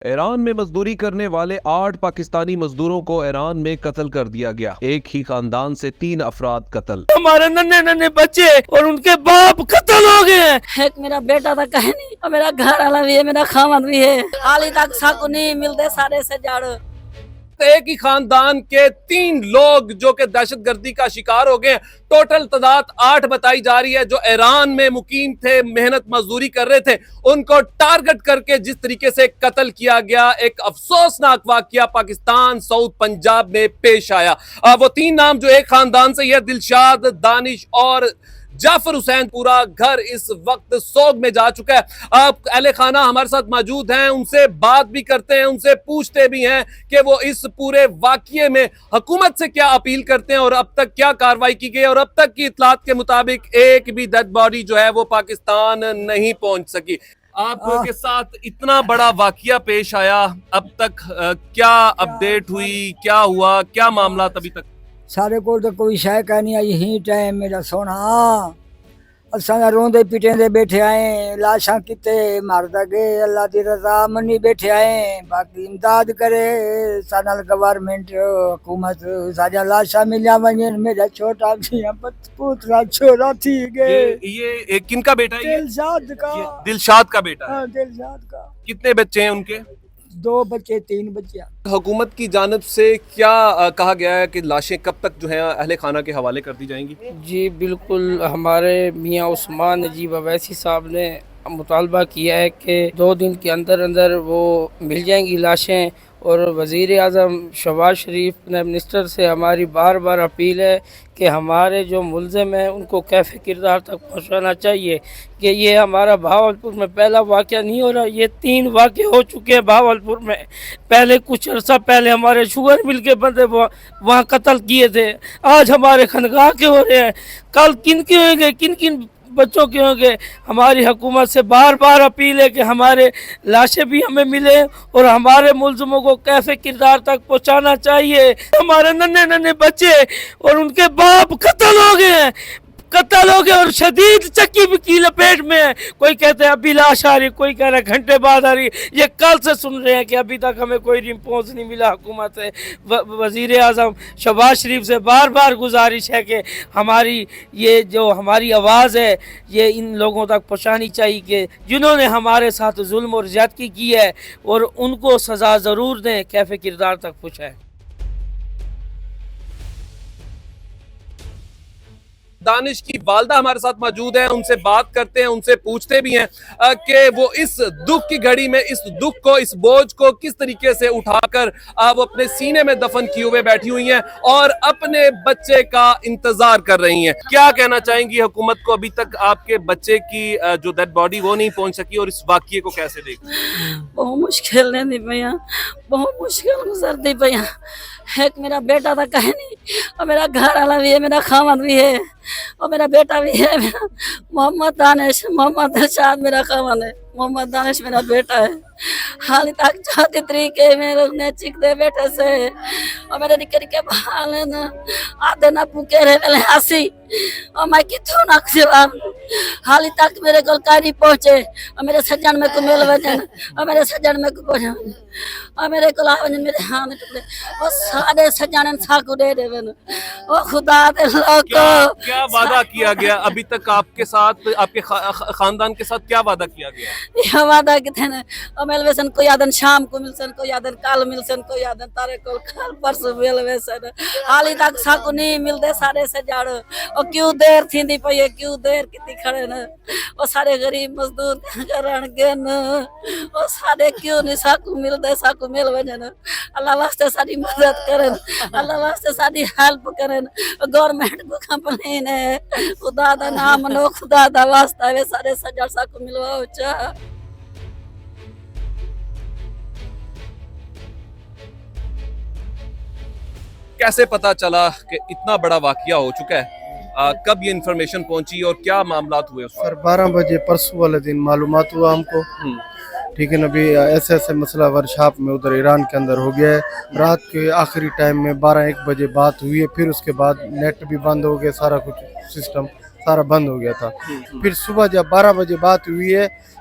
ایران میں مزدوری کرنے والے 8 پاکستانی مزدوروں کو ایران میں قتل کر دیا گیا۔ ایک ہی خاندان سے 3 افراد قتل۔ ہمارے ننھے ننھے بچے اور ان کے باپ قتل ہو گئے ہیں۔ ایک میرا بیٹا تھا کہیں نہیں، اور میرا گھر والا بھی ہے، میرا خامد بھی ہے، حالی تک ساکو نہیں ملتے سارے سے جڑ۔ ایک ہی خاندان کے 3 لوگ جو کہ دہشت گردی کا شکار ہو گئے ہیں۔ ٹوٹل تعداد 8 بتائی جا رہی ہے جو ایران میں مقیم تھے، محنت مزدوری کر رہے تھے، ان کو ٹارگٹ کر کے جس طریقے سے قتل کیا گیا، ایک افسوسناک واقعہ پاکستان ساؤتھ پنجاب میں پیش آیا۔ وہ 3 نام جو ایک خاندان سے یہ دلشاد، دانش اور جعفر حسین، پورا گھر اس وقت سوگ میں جا چکا ہے۔ آپ اہل خانہ ہمارے ساتھ موجود ہیں، ان سے بات بھی کرتے ہیں، ان سے پوچھتے بھی ہیں کہ وہ اس پورے واقعے میں حکومت سے کیا اپیل کرتے ہیں اور اب تک کیا کارروائی کی گئی، اور اب تک کی اطلاعات کے مطابق ایک بھی ڈیڈ باڈی جو ہے وہ پاکستان نہیں پہنچ سکی۔ آپ کے ساتھ اتنا بڑا واقعہ پیش آیا، اب تک کیا اپڈیٹ ہوئی، کیا ہوا، کیا معاملات ابھی تک؟ سارے کو تو کوئی شے کا نہیں آئی ہی ٹائم میرا سونا اساں روندے پیٹیں بیٹھے آئے، لاشاں کتے ماردا گئے، اللہ دی رضا منی بیٹھے آئے، باقی امداد کرے سانال گورنمنٹ حکومت، سارا لاشاں ملیا ونجن، میرا چھوٹا جیا پوترا چھوڑا تھی گئے۔ یہ کن کا بیٹا ہے؟ دلشاد کا۔ دلشاد کا بیٹا ہے۔ ہاں دلشاد کا۔ کتنے بچے ہیں ان کے؟ 2 بچے 3 بچیاں۔ حکومت کی جانب سے کیا کہا گیا ہے کہ لاشیں کب تک جو ہیں اہل خانہ کے حوالے کر دی جائیں گی؟ جی بالکل، ہمارے میاں عثمان نجیب اویسی صاحب نے مطالبہ کیا ہے کہ 2 دن کے اندر اندر وہ مل جائیں گی لاشیں، اور وزیر اعظم شہباز شریف نے منسٹر سے ہماری بار بار اپیل ہے کہ ہمارے جو ملزم ہیں ان کو کیفے کردار تک پہنچانا چاہیے، کہ یہ ہمارا بہاولپور میں پہلا واقعہ نہیں ہو رہا، یہ 3 واقعے ہو چکے ہیں بہاولپور میں۔ پہلے کچھ عرصہ پہلے ہمارے شوگر مل کے بندے وہاں قتل کیے تھے، آج ہمارے خانقاہ کے ہو رہے ہیں، کل کن کے ہوں گے، کن کن بچوں کے ہوں گے۔ ہماری حکومت سے بار بار اپیل ہے کہ ہمارے لاشیں بھی ہمیں ملے اور ہمارے ملزموں کو کیفے کردار تک پہنچانا چاہیے۔ ہمارے ننھے ننھے بچے اور ان کے باپ قتل ہو گئے ہیں، قتل ہو گئے اور شدید چکی کی لپیٹ میں ہے۔ کوئی کہتے ہیں ابھی لاش آ رہی، کوئی کہہ رہا ہے گھنٹے بعد آ رہی۔ یہ کل سے سن رہے ہیں کہ ابھی تک ہمیں کوئی رسپانس نہیں ملا حکومت سے۔ وزیر اعظم شہباز شریف سے بار بار گزارش ہے کہ ہماری یہ جو ہماری آواز ہے یہ ان لوگوں تک پہنچانی چاہیے کہ جنہوں نے ہمارے ساتھ ظلم اور زیادتی کی ہے، اور ان کو سزا ضرور دیں، کیفے کردار تک پہنچائیں۔ دانش کی والدہ ہمارے ساتھ موجود ہیں، ان سے بات کرتے ہیں، ان سے پوچھتے بھی ہیں کہ وہ اس دکھ کی گھڑی میں اس دکھ کو، اس بوجھ کو کس طریقے سے اٹھا کر وہ اپنے سینے میں دفن کیے ہوئے بیٹھی ہوئی ہیں اور اپنے بچے کا انتظار کر رہی ہیں۔ کیا کہنا چاہیں گی حکومت کو؟ ابھی تک آپ کے بچے کی جو ڈیڈ باڈی وہ نہیں پہنچ سکی، اور اس واقعے کو کیسے دیکھیں؟ بہت مشکل نہیں پیا، بہت مشکل گزرتی پیا۔ ایک میرا بیٹا تھا کہیں نہیں، اور میرا گھر والا بھی ہے، میرا خامد بھی ہے، اور میرا بیٹا بھی ہے، میرا محمد دانش، محمد دلشاد میرا خامد ہے، محمد دانش میرا بیٹا ہے۔ حال تک 4 طریقے میرے نے چکتے بیٹے سے، اور میرے نکے نکے بال نا آدھے نہ پوکے رہے ملے ہسی، اور میں کتوں نہ جواب حال تک میرے کو کاری پہنچے، اور میرے سجن میں کو مل وجن، اور میرے سجن میں کو پہنچ، اور میرے کو لاون میرے ہاتھ ٹکڑے، اور سارے سجن ساکو دے دے ون، او خدا دے لوکو۔ کیا وعدہ کیا گیا ابھی تک آپ کے ساتھ، آپ کے خاندان کے ساتھ کیا وعدہ کیا گیا؟ یہ وعدہ کتنے نے، اور مل ویسن کوئی آدن شام کو ملسن، کوئی آدن کال ملسن، کوئی آدن تارے کو کال پرسو مل ویسن، حالی تک ساکو نہیں ملتے سارے سے جاڑو، اور کیوں دیر تھی دی پئی ہے، کیوں دیر کتی کھڑے نا، اور سارے غریب مزدور کرن گے نا، اور سارے کیوں نہیں ساکو ملتے، ساکو مل وجن۔ اللہ واسطے ساری مدد کرن، اللہ واسطے ساری ہیلپ کرن، گورنمنٹ کو کمپلین ہے، خدا دا نام لو، خدا دا واسطہ ہے، سارے سجڑ ساکو ملواؤ چاہ۔ کیسے پتا چلا کہ اتنا بڑا واقعہ ہو چکا ہے؟ کب یہ انفارمیشن پہنچی اور کیا معاملات ہوئے اس وقت؟ سر 12 بجے پرسوں والے دن معلومات ہوا ہم کو، ٹھیک ہے نا۔ ابھی ایسے مسئلہ ورکشاپ میں ادھر ایران کے اندر ہو گیا ہے۔ رات کے آخری ٹائم میں 12-1 بجے بات ہوئی ہے، پھر اس کے بعد نیٹ بھی بند ہو گیا، سارا کچھ سسٹم سارا بند ہو گیا تھا۔ پھر صبح جب 12 بجے بات ہوئی ہے